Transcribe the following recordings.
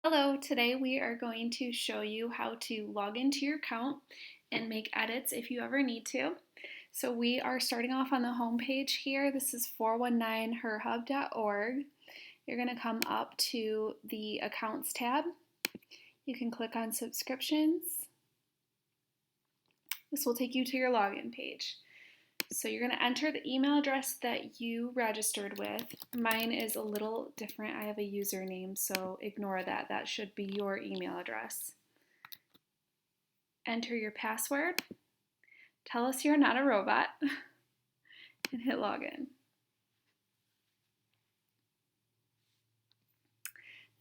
Hello, today we are going to show you how to log into your account and make edits if you ever need to. So we are starting off on the home page here. This is 419herhub.org. You're going to come up to the Accounts tab. You can click on Subscriptions. This will take you to your login page. So you're going to enter the email address that you registered with. Mine is a little different. I have a username, so ignore that. That should be your email address. Enter your password. Tell us you're not a robot and hit login.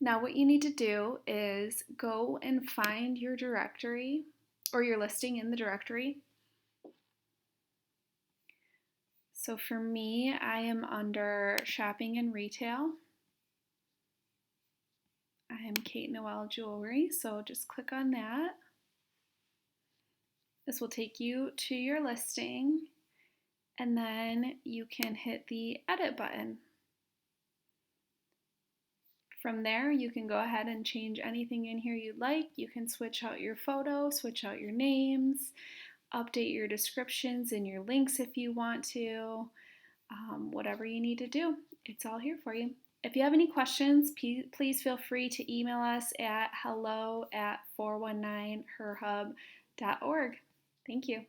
Now what you need to do is go and find your directory or your listing in the directory. So for me, I am under shopping and retail. I am Kate Noel Jewelry, so just click on that. This will take you to your listing, and then you can hit the edit button. From there, you can go ahead and change anything in here you'd like. You can switch out your photo, switch out your names, update your descriptions and your links if you want to. Whatever you need to do, it's all here for you. If you have any questions, please feel free to email us at hello@419herhub.org. Thank you.